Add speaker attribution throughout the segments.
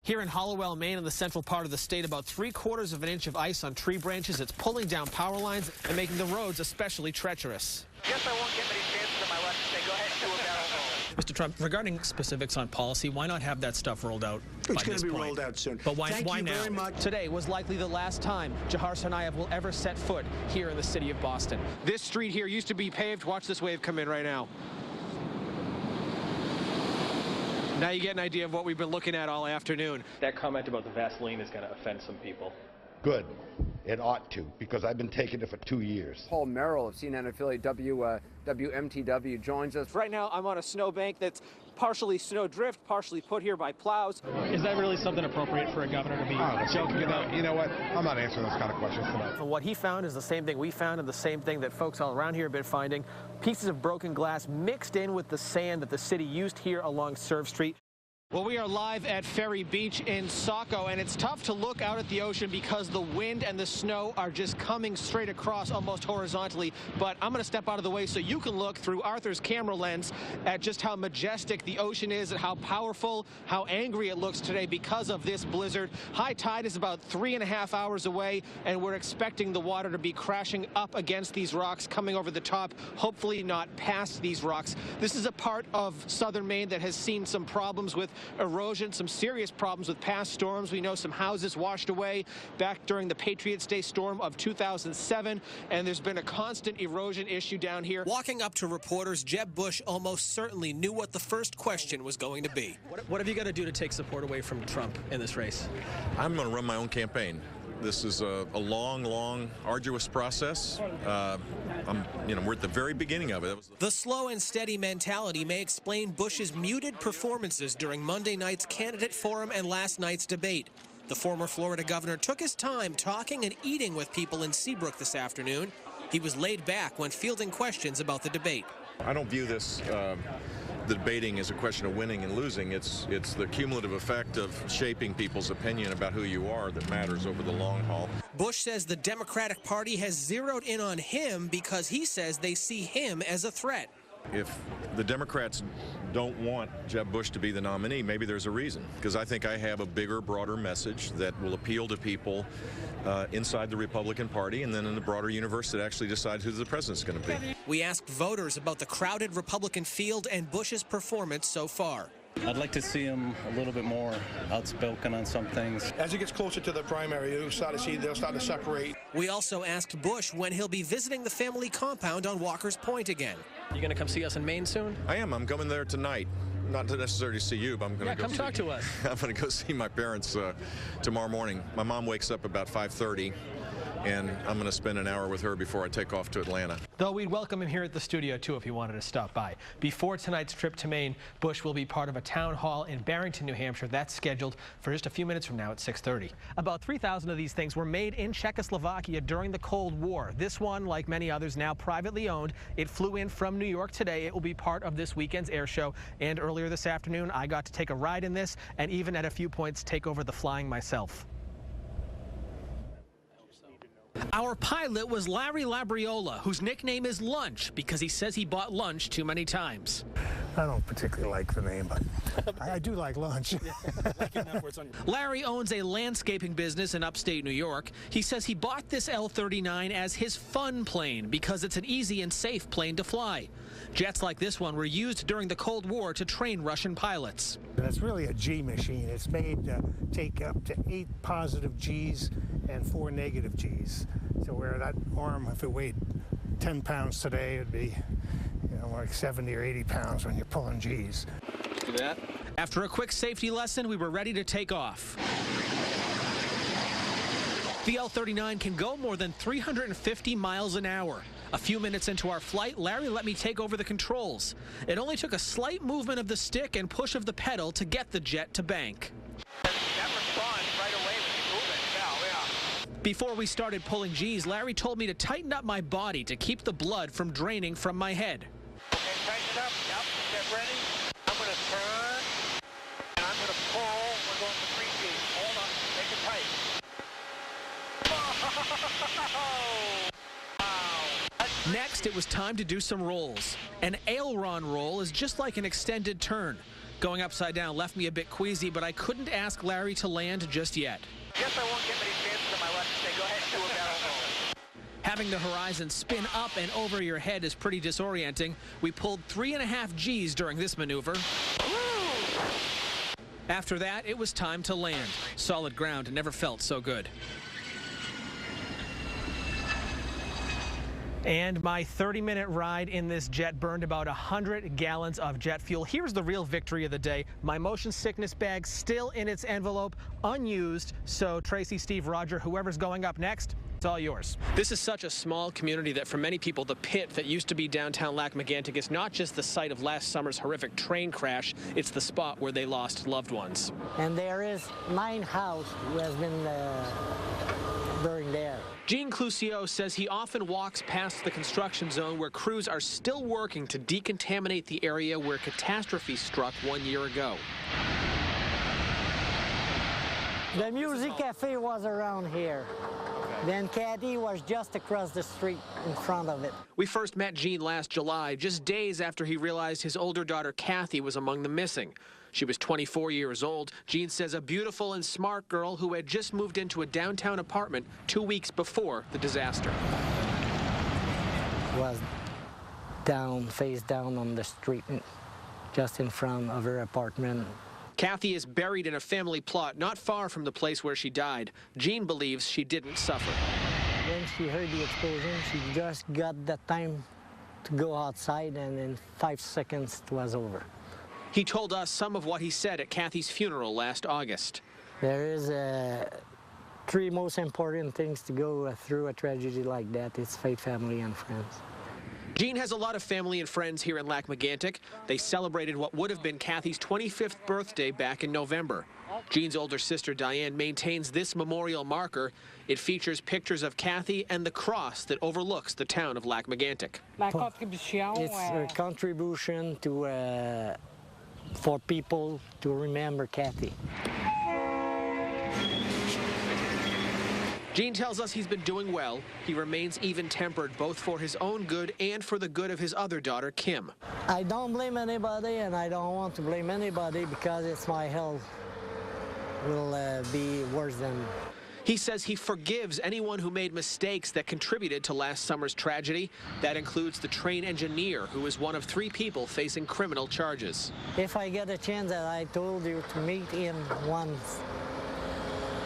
Speaker 1: Here in Hollowell, Maine, in the central part of the state, about 3/4 of an inch of ice on tree branches. It's pulling down power lines and making the roads especially treacherous.
Speaker 2: Guess I won't get many chances on my left to say, go ahead and do a barrel roll.
Speaker 1: Mr. Trump, regarding specifics on policy, why not have that stuff rolled out?
Speaker 3: It's going to be rolled out soon.
Speaker 1: But why
Speaker 3: Thank you
Speaker 1: now?
Speaker 3: very much.
Speaker 1: Today was likely the last time Jahar Tsarnaev will ever set foot here in the city of Boston. This street here used to be paved. Watch this wave come in right now. Now you get an idea of what we've been looking at all afternoon. That comment about the Vaseline is going to offend some people.
Speaker 4: Good. It ought to, because I've been taking it for 2 years.
Speaker 5: Paul Merrill of CNN affiliate WMTW joins us.
Speaker 1: Right now I'm on a snowbank that's partially snowdrift, partially put here by plows.
Speaker 6: Is that really something appropriate for a governor to be joking about?
Speaker 4: You know what? I'm not answering those kind of questions tonight.
Speaker 1: And what he found is the same thing we found and the same thing that folks all around here have been finding. Pieces of broken glass mixed in with the sand that the city used here along Serve Street. Well, we are live at Ferry Beach in Saco, and it's tough to look out at the ocean because the wind and the snow are just coming straight across almost horizontally. But I'm going to step out of the way so you can look through Arthur's camera lens at just how majestic the ocean is and how powerful, how angry it looks today because of this blizzard. High tide is about 3.5 hours away, and we're expecting the water to be crashing up against these rocks, coming over the top, hopefully not past these rocks. This is a part of southern Maine that has seen some problems with erosion, some serious problems with past storms. We know some houses washed away back during the Patriots Day storm of 2007, and there's been a constant erosion issue down here. Walking up to reporters, Jeb Bush almost certainly knew what the first question was going to be. What have you got to do to take support away from Trump in this race?
Speaker 7: I'm going to run my own campaign. This is a long, arduous process. We're at the very beginning of it.
Speaker 1: The slow and steady mentality may explain Bush's muted performances during Monday night's candidate forum and last night's debate. The former Florida governor took his time talking and eating with people in Seabrook this afternoon. He was laid back when fielding questions about the debate.
Speaker 7: I don't view this the debating as a question of winning and losing. It's the cumulative effect of shaping people's opinion about who you are that matters over the long haul.
Speaker 1: Bush says the Democratic Party has zeroed in on him because he says they see him as a threat.
Speaker 7: If the Democrats don't want Jeb Bush to be the nominee, maybe there's a reason. Because I think I have a bigger, broader message that will appeal to people inside the Republican Party and then in the broader universe that actually decides who the president's going to be.
Speaker 1: We asked voters about the crowded Republican field and Bush's performance so far.
Speaker 6: I'd like to see him a little bit more outspoken on some things.
Speaker 3: As it gets closer to the primary, they'll start to separate.
Speaker 1: We also asked Bush when he'll be visiting the family compound on Walker's Point again. You going to come see us in Maine soon?
Speaker 7: I am. I'm coming there tonight. Not to necessarily see you, but I'm going to
Speaker 1: come talk to us.
Speaker 7: I'm going to go see my parents tomorrow morning. My mom wakes up about 5:30. And I'm going to spend an hour with her before I take off to Atlanta. Though
Speaker 1: we'd welcome him here at the studio, too, if he wanted to stop by. Before tonight's trip to Maine, Bush will be part of a town hall in Barrington, New Hampshire. That's scheduled for just a few minutes from now at 6:30. About 3,000 of these things were made in Czechoslovakia during the Cold War. This one, like many others, now privately owned. It flew in from New York today. It will be part of this weekend's air show. And earlier this afternoon, I got to take a ride in this and even at a few points take over the flying myself. Our pilot was Larry Labriola, whose nickname is Lunch because he says he bought lunch too many times.
Speaker 8: I don't particularly like the name, but I do like lunch.
Speaker 1: Larry owns a landscaping business in upstate New York. He says he bought this L-39 as his fun plane because it's an easy and safe plane to fly. Jets like this one were used during the Cold War to train Russian pilots.
Speaker 8: It's really a G machine. It's made to take up to 8 positive Gs and 4 negative Gs. So where that arm, if it weighed 10 pounds today, it'd be like 70 or 80 pounds when you're pulling Gs.
Speaker 1: See that? After a quick safety lesson, we were ready to take off. The L-39 can go more than 350 miles an hour. A few minutes into our flight, Larry let me take over the controls. It only took a slight movement of the stick and push of the pedal to get the jet to bank.
Speaker 2: That responds right away when you move it. Yeah.
Speaker 1: Before we started pulling G's, Larry told me to tighten up my body to keep the blood from draining from my head.
Speaker 2: Okay, tighten it up. Yep, get ready. I'm going to turn, and I'm going to pull. We're going to 3 G's. Hold on, make it tight.
Speaker 1: Next, it was time to do some rolls. An aileron roll is just like an extended turn. Going upside down left me a bit queasy, but I couldn't ask Larry to land just yet.
Speaker 2: Guess I won't get many chances on my left to say, go ahead and do a barrel roll.
Speaker 1: Having the horizon spin up and over your head is pretty disorienting. We pulled 3.5 Gs during this maneuver. After that, it was time to land. Solid ground never felt so good. And my 30-minute ride in this jet burned about 100 gallons of jet fuel. Here's the real victory of the day. My motion sickness bag still in its envelope, unused. So Tracy, Steve, Roger, whoever's going up next, it's all yours. This is such a small community that for many people, the pit that used to be downtown Lac-Mégantic is not just the site of last summer's horrific train crash. It's the spot where they lost loved ones.
Speaker 9: And there is 9 houses who has been burned there.
Speaker 1: Gene Clouseau says he often walks past the construction zone where crews are still working to decontaminate the area where catastrophe struck 1 year ago.
Speaker 9: The music cafe was around here. Then Caddy was just across the street in front of it.
Speaker 1: We first met Gene last July, just days after he realized his older daughter Kathy was among the missing. She was 24 years old. Gene says a beautiful and smart girl who had just moved into a downtown apartment 2 weeks before the disaster.
Speaker 9: Was down, face down on the street, just in front of her apartment.
Speaker 1: Kathy is buried in a family plot not far from the place where she died. Gene believes she didn't suffer.
Speaker 9: When she heard the explosion, she just got the time to go outside, and in 5 seconds it was over.
Speaker 1: He told us some of what he said at Kathy's funeral last August.
Speaker 9: There is 3 most important things to go through a tragedy like that. It's faith, family, and friends.
Speaker 1: Gene has a lot of family and friends here in Lac-Mégantic. They celebrated what would have been Kathy's 25th birthday back in November. Gene's older sister Diane maintains this memorial marker. It features pictures of Kathy and the cross that overlooks the town of Lac-Mégantic.
Speaker 9: It's a contribution to for people to remember Kathy.
Speaker 1: Gene tells us he's been doing well. He remains even-tempered, both for his own good and for the good of his other daughter, Kim.
Speaker 9: I don't blame anybody, and I don't want to blame anybody because it's my health will be worse than.
Speaker 1: He says he forgives anyone who made mistakes that contributed to last summer's tragedy. That includes the train engineer, who is one of 3 people facing criminal charges.
Speaker 9: If I get a chance that I told you to meet him once,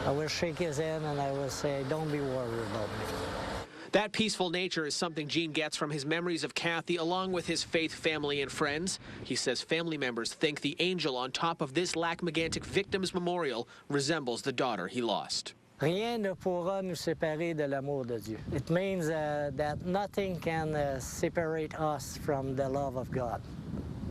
Speaker 9: I will shake his hand and I will say, don't be worried about me.
Speaker 1: That peaceful nature is something Gene gets from his memories of Kathy, along with his faith, family, and friends. He says family members think the angel on top of this Lac-Mégantic Victims Memorial resembles the daughter he lost.
Speaker 9: Rien ne pourra nous séparer de l'amour de Dieu. It means that nothing can separate us from the love of God.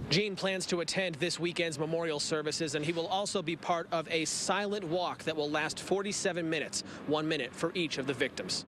Speaker 1: Gene plans to attend this weekend's memorial services, and he will also be part of a silent walk that will last 47 minutes, 1 minute for each of the victims.